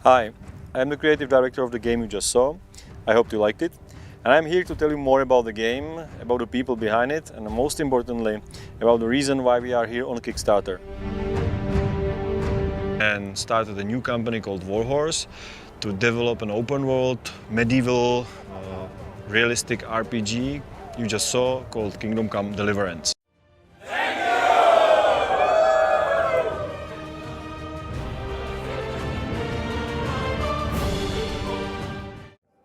Hi, I'm the creative director of the game you just saw. I hope you liked it. And I'm here to tell you more about the game, about the people behind it, and most importantly, about the reason why we are here on Kickstarter. And started a new company called Warhorse to develop an open world, medieval, realistic RPG you just saw called Kingdom Come Deliverance.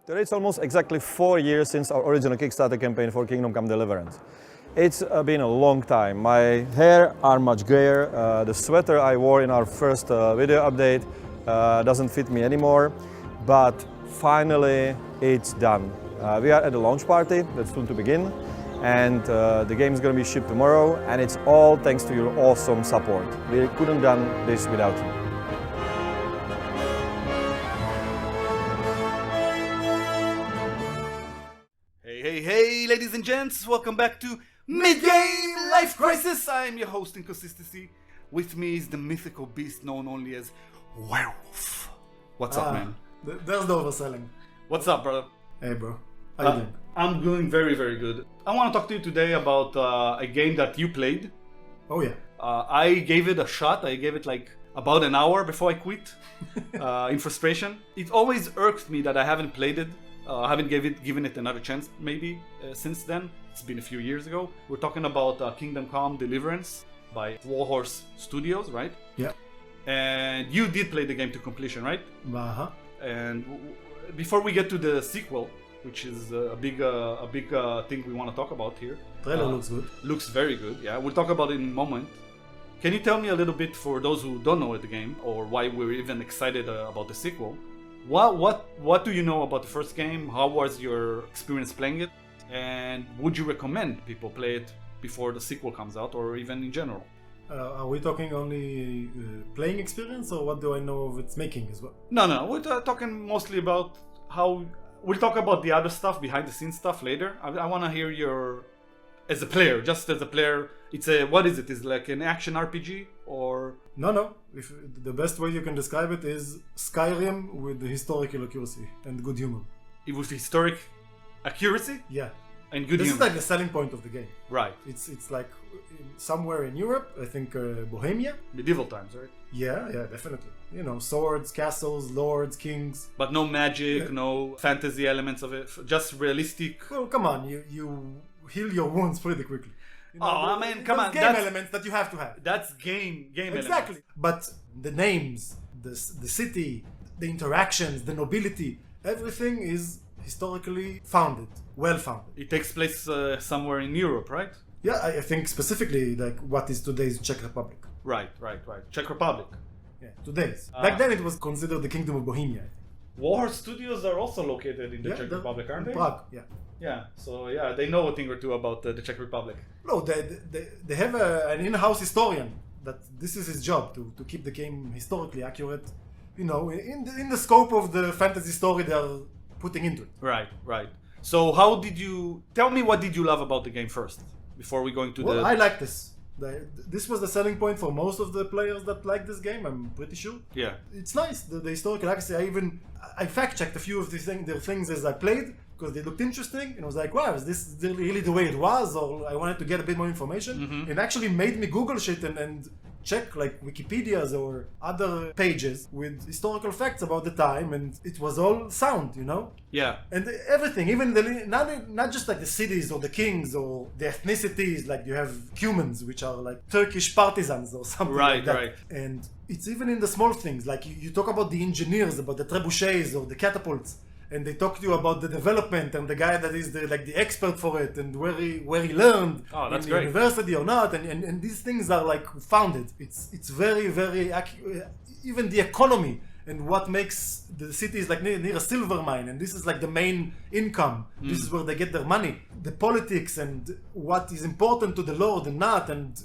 Today it's almost exactly 4 years since our original Kickstarter campaign for Kingdom Come Deliverance. It's been a long time. My hair are much grayer. The sweater I wore in our first video update doesn't fit me anymore. But finally it's done. We are at the launch party that's soon to begin. And the game is going to be shipped tomorrow. And it's all thanks to your awesome support. We couldn't have done this without you. Hey, ladies and gents, welcome back to Midgame Life Crisis. I am your host, Inconsistency. With me is the mythical beast known only as Werewolf. What's up, man? There's the overselling. What's up, brother? Hey, bro. How you doing? I'm doing very, very good. I want to talk to you today about a game that you played. Oh, yeah. I gave it a shot. I gave it like about an hour before I quit in frustration. It always irked me that I haven't played it. I haven't given it another chance maybe since then. It's been a few years ago. We're talking about Kingdom Come Deliverance by Warhorse Studios, right? Yeah. And you did play the game to completion, right? Uh-huh. And before we get to the sequel, which is a big thing we want to talk about here. Trailer looks good. Looks very good, yeah. We'll talk about it in a moment. Can you tell me a little bit, for those who don't know the game, or why we're even excited about the sequel? What do you know about the first game? How was your experience playing it? And would you recommend people play it before the sequel comes out, or even in general? Are we talking only playing experience, or what do I know of its making as well? No. We're talking mostly about how... We'll talk about the other stuff, behind the scenes stuff later. I want to hear your... As a player, just as a player, it's a... What is it? Is it like an action RPG, or... No. If the best way you can describe it is Skyrim with the historical accuracy and good humor. With historic accuracy? Yeah. And good This humor. is like the selling point of the game. Right. It's like somewhere in Europe, I think Bohemia. Medieval times, right? Yeah, definitely. You know, swords, castles, lords, kings. But no magic, no fantasy elements of it, just realistic. Well, come on, you heal your wounds pretty quickly. You know, I mean, come on. Game elements that you have to have. That's game Exactly. elements. But the names, the city, the interactions, the nobility, everything is historically founded, well founded. It takes place somewhere in Europe, right? Yeah, I think specifically like what is today's Czech Republic. Right. Czech Republic. Yeah, today's. Back then it was considered the Kingdom of Bohemia. Warhorse Studios are also located in the Czech Republic, aren't they? Prague, yeah. Yeah, so yeah, they know a thing or two about the Czech Republic. No, they have an in-house historian that this is his job to keep the game historically accurate, you know, in the scope of the fantasy story they're putting into it. Right. So tell me, what did you love about the game first, before we go into Well, I like this. This was the selling point for most of the players that like this game, I'm pretty sure. Yeah. It's nice, the historical accuracy. I fact-checked a few of their things as I played, because they looked interesting, and I was like, wow, is this really the way it was? Or I wanted to get a bit more information. Mm-hmm. It actually made me Google shit and check like Wikipedia's or other pages with historical facts about the time, and it was all sound, you know? Yeah. And everything, even not just like the cities or the kings or the ethnicities, like you have Cumans, which are like Turkish partisans or something like that. Right. And it's even in the small things, like you talk about the engineers, about the trebuchets or the catapults, and they talk to you about the development and the guy that is the expert for it, and where he learned that's in great. university or not, and these things are like founded. It's very, very even the economy and what makes the cities like near a silver mine, and this is like the main income. This is where they get their money. The politics and what is important to the Lord and not, and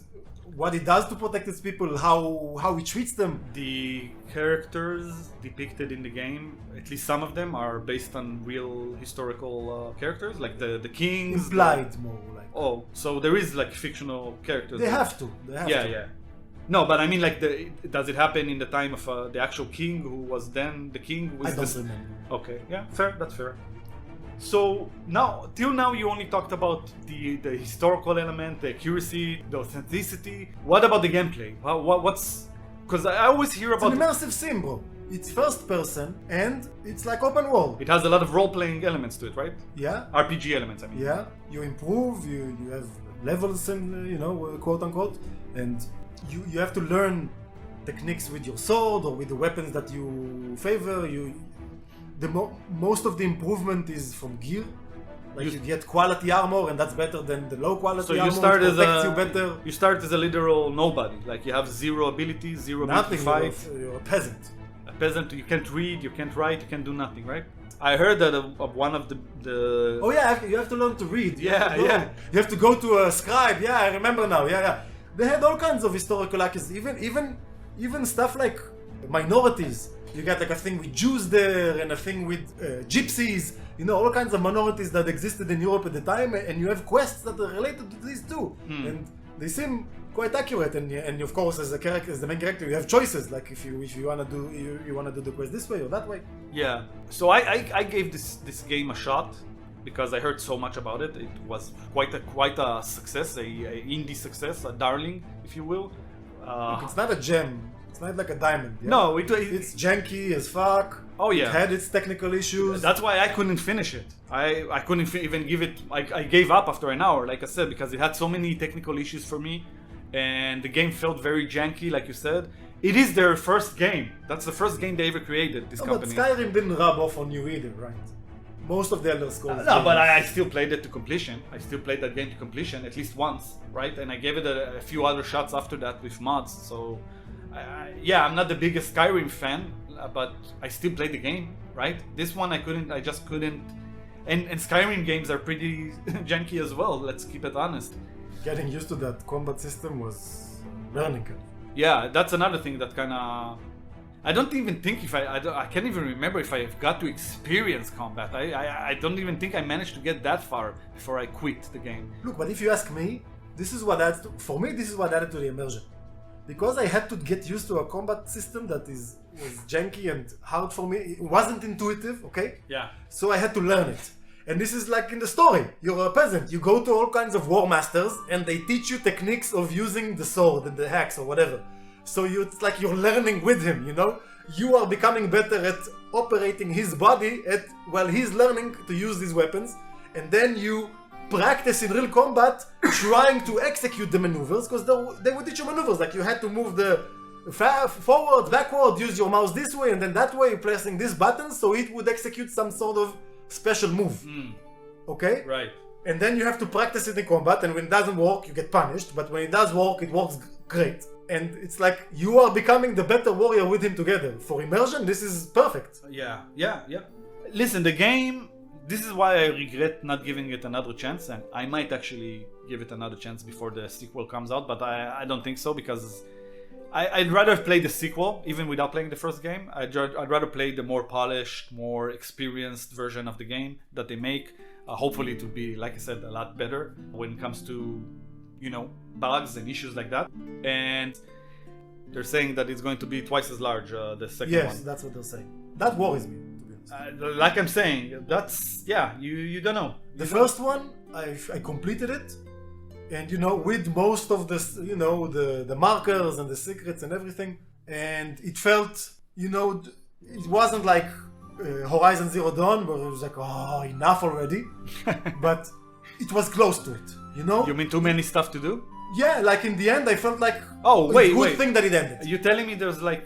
what he does to protect his people, how he treats them. The characters depicted in the game, at least some of them, are based on real historical characters, like the kings. Implied more like. Oh, so there is like fictional characters. They have to. Yeah. No, but I mean, like, does it happen in the time of the actual king who was then the king? I don't remember. Okay, yeah, fair. That's fair. So now, till now, you only talked about the historical element, the accuracy, the authenticity. What about the gameplay? What's because I always hear It's about an immersive sim, bro. It's first person and it's like open world. it has a lot of role-playing elements to it, right? Yeah, RPG elements, I mean. yeah. You improve. You have levels and quote unquote, and you have to learn techniques with your sword or with the weapons that you favor. Most of the improvement is from gear. Like you get quality armor, and that's better than the low quality So you armor. start It as protects a you better. you start as a literal nobody. Like you have zero abilities, zero ability Nothing. to fight. You're a peasant. A peasant, you can't read, you can't write, you can't do nothing, right? I heard that of one of the Oh yeah, you have to learn to read. You have to Yeah, go- yeah. You have to go to a scribe. Yeah, I remember now. Yeah, yeah. They had all kinds of historical accuracy. Even stuff like minorities. You got like a thing with Jews there and a thing with gypsies. You know, all kinds of minorities that existed in Europe at the time, and you have quests that are related to these too, and they seem quite accurate. And of course, as the main character, you have choices. Like if you wanna do the quest this way or that way. Yeah. So I gave this game a shot because I heard so much about it. It was quite a success, a indie success, a darling, if you will. Look, it's not a gem. It's not like a diamond. Yeah? No, It's janky as fuck. Oh, yeah. It had its technical issues. That's why I couldn't finish it. I couldn't even give it. I gave up after an hour, like I said, because it had so many technical issues for me, and the game felt very janky, like you said. It is their first game. That's the first game they ever created. This But company. Skyrim didn't rub off on you either, right? Most of the Elder Scrolls. No, but games. I still played it to completion. I still played that game to completion at least once, right? And I gave it a few other shots after that with mods. So, yeah, I'm not the biggest Skyrim fan, but I still played the game, right? This one I just couldn't. And Skyrim games are pretty janky as well. Let's keep it honest. Getting used to that combat system was learning curve. Yeah, that's another thing that kind of. I don't even think if I can't even remember if I got to experience combat. I don't even think I managed to get that far before I quit the game. Look, but if you ask me, this is what added to the immersion. Because I had to get used to a combat system that was janky and hard for me. It wasn't intuitive, okay? Yeah. So I had to learn it. And this is like in the story. You're a peasant. You go to all kinds of war masters and they teach you techniques of using the sword and the axe or whatever. So it's like you're learning with him, you know? You are becoming better at operating his body while he's learning to use these weapons. And then you practice in real combat trying to execute the maneuvers, because they would teach you maneuvers. Like you had to move the forward, backward, use your mouse this way and then that way, pressing this button so it would execute some sort of special move. Okay? Right. And then you have to practice it in combat, and when it doesn't work, you get punished. But when it does work, it works great. And it's like you are becoming the better warrior with him together. For immersion, this is perfect. Yeah. Listen, the game. This is why I regret not giving it another chance, and I might actually give it another chance before the sequel comes out. But I don't think so, because I'd rather play the sequel even without playing the first game. I'd rather play the more polished, more experienced version of the game that they make. Hopefully, it will be, like I said, a lot better when it comes to, bugs and issues like that. And they're saying that it's going to be twice as large, the second one. Yes, that's what they're saying. That worries me, to be honest. Like I'm saying, that's, you don't know. The first one, I completed it. And, with most of the markers and the secrets and everything. And it felt, it wasn't like Horizon Zero Dawn, where it was like, oh, enough already. But it was close to it, You mean too many stuff to do? Yeah, like in the end, I felt like wait. thing that it ended. Are you telling me there's like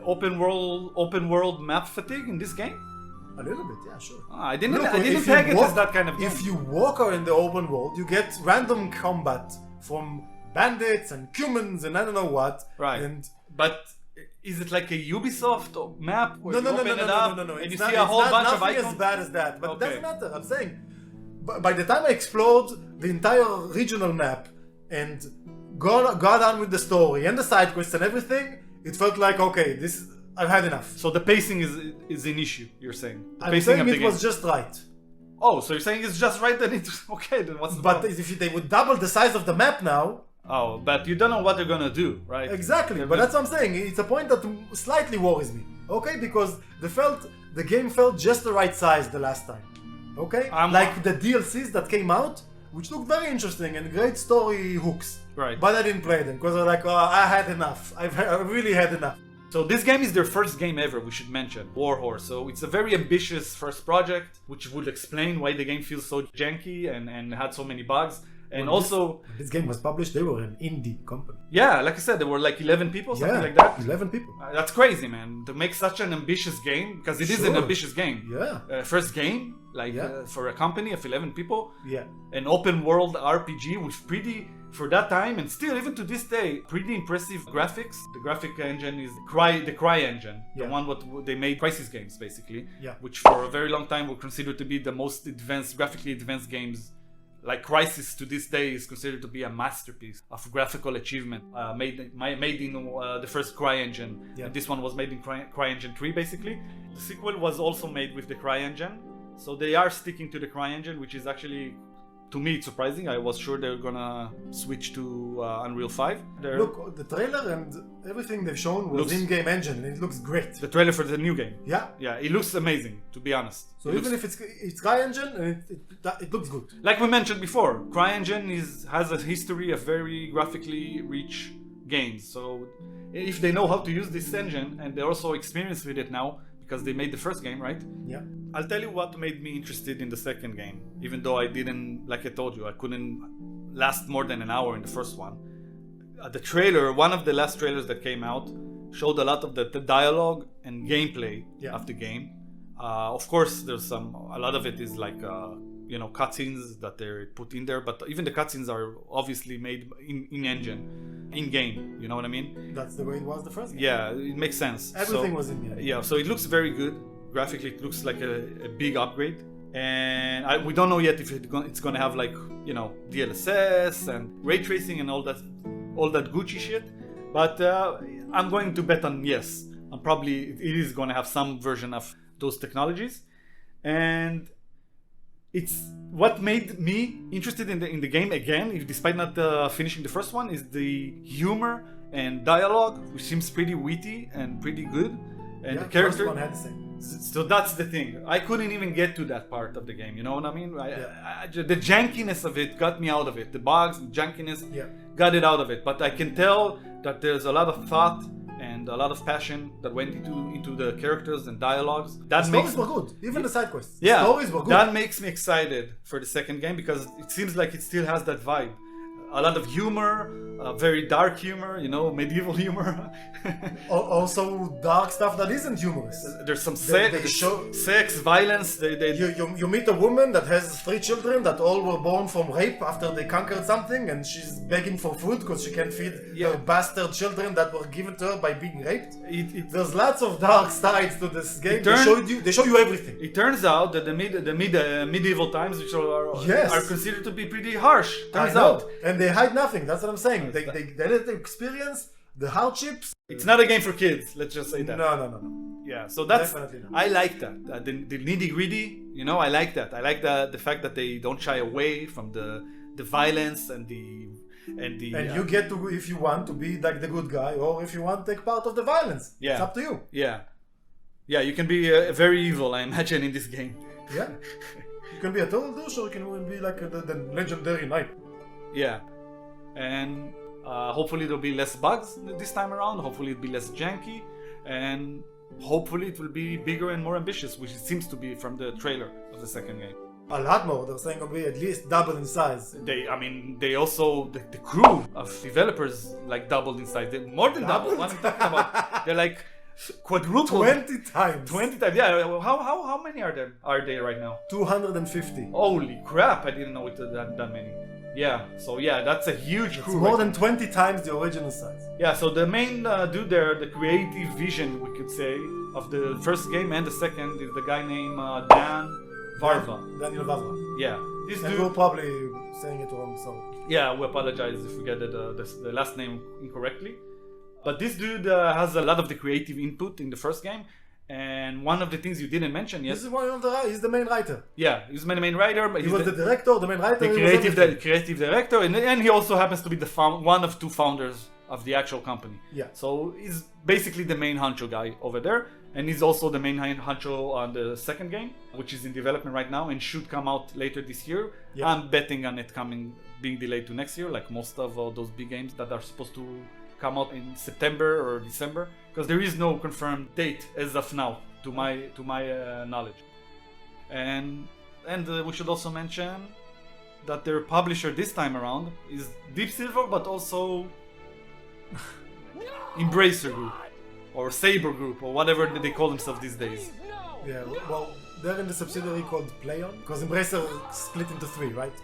open world map fatigue in this game? A little bit, yeah, sure. I didn't Look, tag if it you as that kind of game. If you walk around in the open world, you get random combat from bandits and humans and I don't know what. Right. But is it like a Ubisoft map where you open it up and you see a whole bunch of icons? Nothing as bad as that, but Okay. it doesn't matter. I'm saying, by the time I explored the entire regional map and got on with the story and the side quests and everything, it felt like, okay, I've had enough. So the pacing is an issue, you're saying? The I'm pacing saying of the it game. was just right. Oh, so you're saying it's just right, then it's okay, then what's the But problem? if they would double the size of the map now, Oh, but you don't know what they're gonna do, right? Exactly, but that's what I'm saying. It's a point that slightly worries me. Okay, because the game felt just the right size the last time. Okay, like the DLCs that came out, which looked very interesting and great story hooks. Right. But I didn't play them because I'm like, oh, I had enough. I really had enough. So this game is their first game ever, we should mention, Warhorse. So it's a very ambitious first project, which would explain why the game feels so janky and had so many bugs. And also, this game was published, they were an indie company. yeah, like I said, there were like 11 people, something Yeah, like that. 11 people. That's crazy, man. To make such an ambitious game, because it is an Sure. ambitious game. Yeah. First game, like Yeah. for a company of 11 people. Yeah. An open world RPG with pretty, for that time, and still even to this day, pretty impressive graphics. The graphic engine is the Cry engine, Yeah. the one what they made Crisis games basically, Yeah. which for a very long time were considered to be the most advanced, graphically advanced games. Like Crisis to this day is considered to be a masterpiece of graphical achievement, made in the first Cry engine. Yeah. And this one was made in Cry engine 3 basically. The sequel was also made with the Cry engine, so they are sticking to the Cry engine, which is actually, to me, it's surprising. I was sure they're gonna switch to Unreal 5. Look, the trailer and everything they've shown was in-game engine, and it looks great. The trailer for the new game. Yeah. Yeah, it looks amazing, to be honest. So even if it's CryEngine, and it looks good. Like we mentioned before, CryEngine has a history of very graphically rich games. So if they know how to use this engine, and they're also experienced with it now, because they made the first game, right? Yeah. I'll tell you what made me interested in the second game, even though I didn't, like I told you, I couldn't last more than an hour in the first one. The trailer, one of the last trailers that came out, showed a lot of the dialogue and gameplay of the game. Of course, there's a lot of it is like, cutscenes that they're put in there, but even the cutscenes are obviously made in game, you know what I mean? That's the way it was the first game. Yeah, it makes sense. Everything was in game. Yeah, so it looks very good. Graphically, it looks like a big upgrade. And we don't know yet if it's gonna have like, DLSS and ray tracing and all that Gucci shit. But I'm going to bet on yes. It is gonna have some version of those technologies. And it's what made me interested in the game again, despite not finishing the first one, is the humor and dialogue, which seems pretty witty and pretty good. And the character. First one had the same. So that's the thing. I couldn't even get to that part of the game. You know what I mean? The jankiness of it got me out of it. The bugs, the jankiness, got it out of it. But I can tell that there's a lot of thought and a lot of passion that went into the characters and dialogues. The stories were good. Even the side quests. Yeah, the stories were good. That makes me excited for the second game because it seems like it still has that vibe. A lot of humor, very dark humor, medieval humor. Also dark stuff that isn't humorous. There's some sex, violence. You meet a woman that has 3 children that all were born from rape after they conquered something, and she's begging for food because she can't feed her bastard children that were given to her by being raped. There's lots of dark sides to this game. They show you everything. It turns out that the medieval times, which are considered to be pretty harsh. Turns out. And they hide nothing. That's what I'm saying. They let them experience the hardships. It's not a game for kids. Let's just say that. No. Yeah, so that's. Definitely not. I like that. The nitty gritty. I like that. I like the fact that they don't shy away from the violence and the. And you get to, if you want to be like the good guy, or if you want to take part of the violence. Yeah. It's up to you. Yeah. You can be very evil, I imagine, in this game. Yeah. You can be a total douche, or you can be like the legendary knight. Yeah. And hopefully there'll be less bugs this time around. Hopefully it'll be less janky. And hopefully it will be bigger and more ambitious, which it seems to be from the trailer of the second game. A lot more. They're saying it'll be at least double in size. They also, the crew of developers like doubled in size. They're more than double. What I'm talking about. They're like quadrupled. 20 times. 20 times. Yeah. How many are there right now? 250. Holy crap! I didn't know it that many. Yeah. So that's a huge crew. It's more than 20 times the original size. Yeah. So the main dude there, the creative vision, we could say, of the first game and the second is the guy named Daniel Varva. Yeah. This and dude. we're probably saying it wrong, so. Yeah, we apologize if we get the last name incorrectly. But this dude has a lot of the creative input in the first game, And one of the things you didn't mention yet. This is one of the. He's the main writer. Yeah, he's the main writer, but He was the director, the main writer, the he was creative director, and he also happens to be one of two founders of the actual company. Yeah. So he's basically the main honcho guy over there, and he's also the main honcho on the second game, which is in development right now and should come out later this year. Yeah. I'm betting on it being delayed to next year, like most of those big games that are supposed to come out in September or December, because there is no confirmed date as of now, to my knowledge. And we should also mention that their publisher this time around is Deep Silver, but also Embracer Group or Saber Group or whatever they call themselves these days. Yeah, well, they're in the subsidiary called PlayOn, because Embracer split into three, right?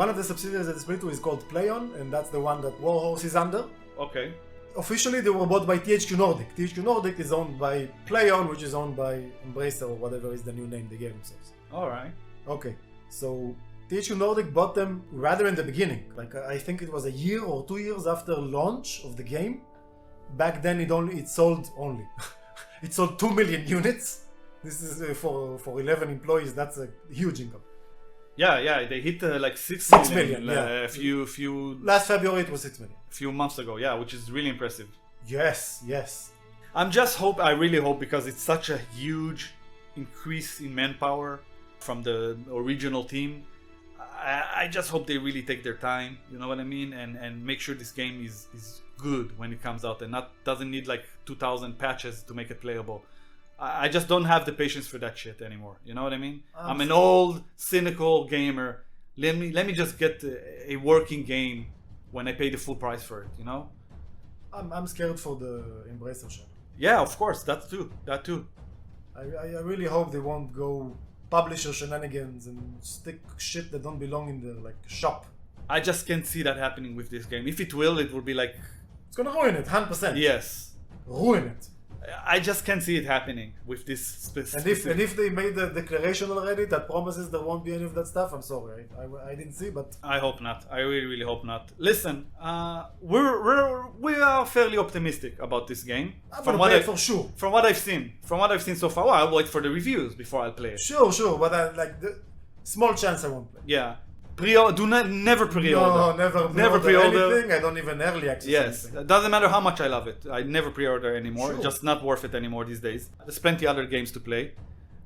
One of the subsidiaries that is split is called PlayOn, and that's the one that Warhorse is under. Okay. Officially, they were bought by THQ Nordic. THQ Nordic is owned by PlayOn, which is owned by Embracer, or whatever is the new name they gave themselves. Alright. Okay, so THQ Nordic bought them rather in the beginning. Like, I think it was a year or 2 years after launch of the game. Back then, it sold only. It sold 2 million units. This is for 11 employees. That's a huge income. Yeah, they hit like 6 million, yeah. a few Last February it was 6 million. few months ago, yeah, which is really impressive. Yes. I really hope, because it's such a huge increase in manpower from the original team. I just hope they really take their time, you know what I mean, and make sure this game is good when it comes out and doesn't need like 2,000 patches to make it playable. I just don't have the patience for that shit anymore. You know what I mean? I'm an old, cynical gamer. Let me just get a working game when I pay the full price for it. You know? I'm scared for the Embracer shop. Yeah, of course. That too. I really hope they won't go publisher shenanigans and stick shit that don't belong in the like shop. I just can't see that happening with this game. If it will be like. It's gonna ruin it, 100%. Yes. Ruin it. I just can't see it happening with this specific. And if they made the declaration already that promises there won't be any of that stuff, I'm sorry, I didn't see, but I hope not. I really hope not. Listen, we are fairly optimistic about this game. I'm gonna play it for sure. From what I've seen so far, well, I'll wait for the reviews before I'll play it. Sure, but the small chance I won't play. Yeah. Never pre-order. No, never pre-order anything. I don't even early access. Yes, anything. it doesn't matter how much I love it. I never pre-order anymore. Sure. Just not worth it anymore these days. There's plenty other games to play,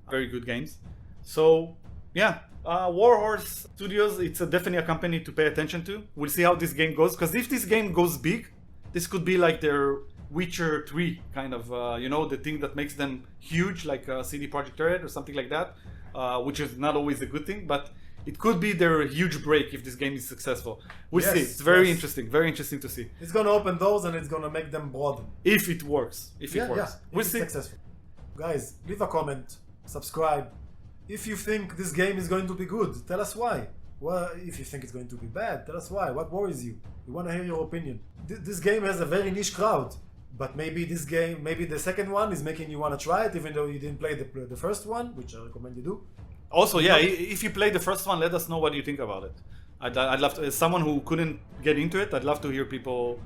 very good games. So yeah, Warhorse Studios. It's definitely a company to pay attention to. We'll see how this game goes. Because if this game goes big, this could be like their Witcher 3 kind of. The thing that makes them huge, like CD Projekt Red or something like that, which is not always a good thing, but. It could be their huge break if this game is successful. We'll see. It's very interesting to see. It's gonna open doors and it's gonna make them broaden. If it works. We'll see. Successful. Guys, leave a comment, subscribe. If you think this game is going to be good, tell us why. Well, if you think it's going to be bad, tell us why. What worries you? We want to hear your opinion. This game has a very niche crowd, but maybe the second one is making you want to try it, even though you didn't play the first one, which I recommend you do. Also, yeah, if you played the first one, let us know what you think about it. I'd love to, as someone who couldn't get into it, I'd love to hear people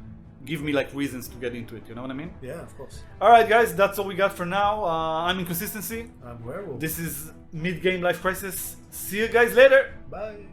give me like reasons to get into it. You know what I mean? Yeah, of course. All right, guys, that's all we got for now. I'm Inconsistency. I'm Werewolf. This is Midgame Life Crisis. See you guys later. Bye.